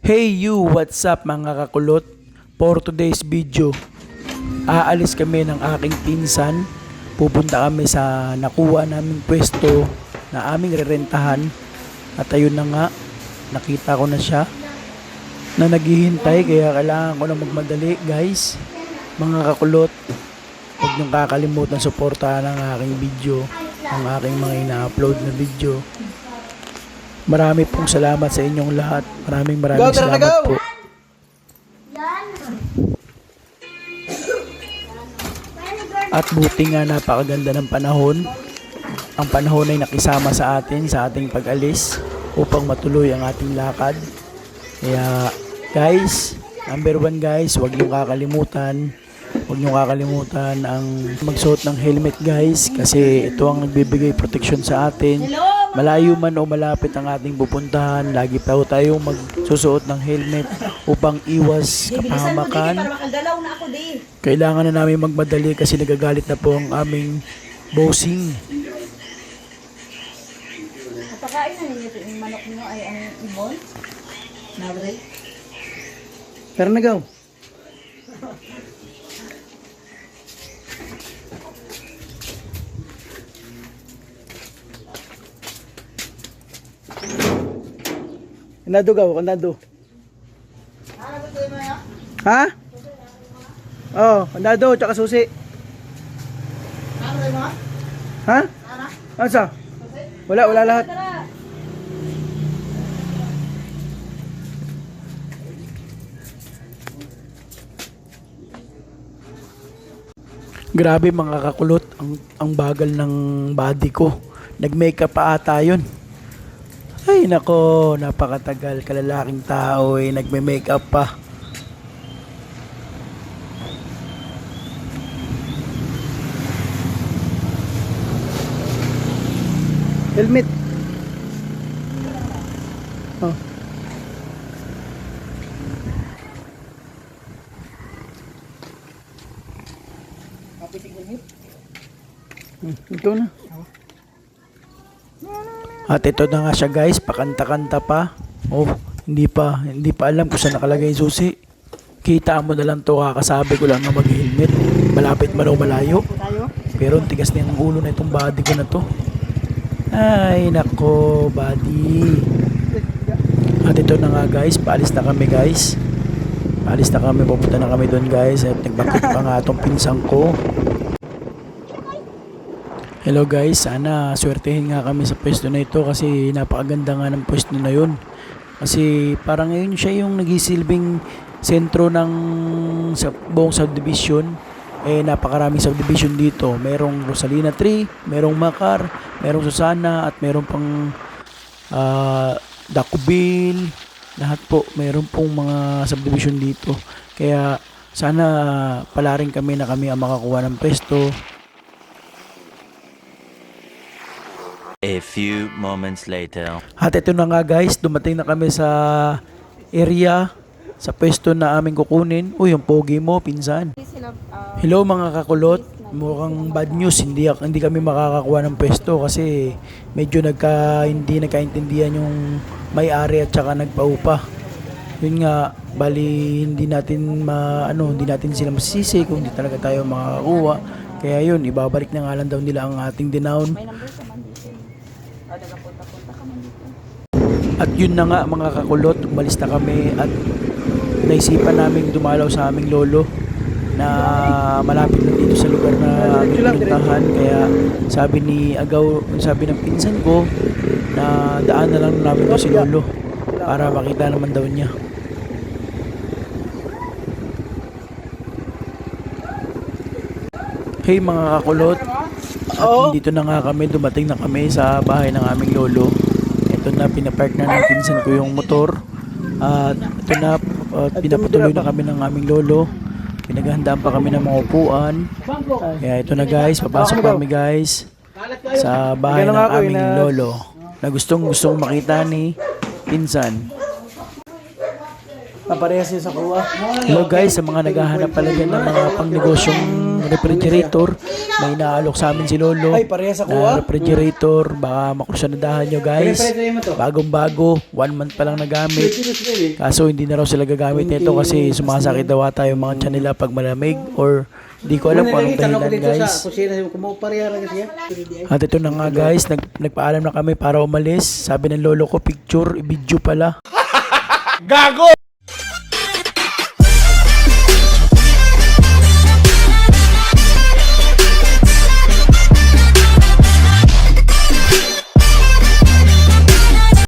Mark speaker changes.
Speaker 1: Hey you, what's up mga kakulot? For today's video, aalis kami ng aking pinsan. Pupunta kami sa nakuha naming pwesto na aming rerentahan. At ayun na nga, nakita ko na siya na naghihintay, kaya kailangan ko na magmadali guys. Mga kakulot, huwag niyong kakalimutan suportahan ang aking video, ang aking mga ina-upload na video. Marami pong salamat sa inyong lahat. Maraming salamat po. At buti nga napakaganda ng panahon. Ang panahon ay nakisama sa atin sa ating pag-alis upang matuloy ang ating lakad. Kaya guys, number 1 guys, huwag niyong kakalimutan. Huwag niyong kakalimutan ang magsuot ng helmet guys, kasi ito ang nagbibigay proteksyon sa atin. Malayo man o malapit ang ating pupuntahan, lagi pa tayong magsusuot ng helmet upang iwas kapahamakan. Kailangan na namin magmadali kasi nagagalit na po ang aming bossing.
Speaker 2: Napakain na ninyo yung manok nyo ay ang ibon? Nabre?
Speaker 1: Pero nagaw. Kandado gaw, kandado. Ha? Oh, kandado, tsaka susi. Ha? Asa? Wala lahat. Grabe mga kakulot, ang bagal ng body ko. Nag-makeup pa ata yun. Ay nako, napakatagal, kalalaking tao eh, nagme-makeup pa. Helmet. Oh. Ito na. At ito na nga siya guys, pakanta-kanta pa. Oh, hindi pa alam kung saan nakalagay yung susi. Kita mo na lang to, kakasabi ko lang na mag-helmet. Malapit man o malayo. Pero ang tigas na yung ulo na itong body ko na to. Ay nako, body. At ito na nga guys, paalis na kami guys. Paalis na kami, pupunta na kami doon guys. At nagbakit pa nga itong pinsang ko. Hello guys, sana swertehin nga kami sa pwesto na ito kasi napakaganda nga ng pwesto na yun. Kasi parang ngayon siya yung nagisilbing sentro ng buong subdivision. Eh napakaraming subdivision dito. Merong Rosalina 3, merong Macar, merong Susana at merong pang Dakubil. Lahat po, meron pong mga subdivision dito. Kaya sana pala rin kami na kami ang makakuha ng pwesto.
Speaker 3: A few moments later.
Speaker 1: At ito na nga guys, dumating na kami sa area, sa pwesto na aming kukunin. Uy, yung pogi mo, pinsan. Hello mga kakulot, mukhang bad news, hindi kami makakakuha ng pwesto kasi medyo hindi nagkaintindihan yung may-ari at saka nagpaupa. Yun nga, bali hindi natin sila masisisi kung hindi talaga tayo makakakuha. Kaya yun, ibabalik na nga lang daw nila ang ating dinaon. At yun na nga mga kakulot, umalis na kami at naisipan namin dumalaw sa aming lolo na malapit lang dito sa lugar na aming pinuntahan. Kaya sabi ng pinsan ko na daan na lang namin daw si lolo para makita naman daw niya. Hey mga kakulot, at dito na nga kami, dumating na kami sa bahay ng aming lolo. Ito na, pinapark na ng pinsan ko yung motor. At ito na, pinapatuloy na kami ng aming lolo. Pinaghahandaan pa kami ng mga upuan. Kaya ito na guys, papasok kami guys sa bahay ng aming lolo na gustong makita ni pinsan. Paparehas siya sa kuha. Hello guys, sa mga naghahanap pala dyan ng mga pangnegosyong refrigerator. May inaalok sa amin si Lolo
Speaker 4: Ay, parehas ako
Speaker 1: na refrigerator. Baka makursyonadahan nyo guys. Bagong-bago, 1 month pa lang nagamit. Kaso hindi na raw sila gagamit nito kasi sumasakit daw ata yung mga tiyan nila pag malamig or di ko alam kung anong dahilan guys. At ito na nga guys, nagpaalam na kami para umalis. Sabi ng lolo ko, picture, video pala.
Speaker 4: Gago!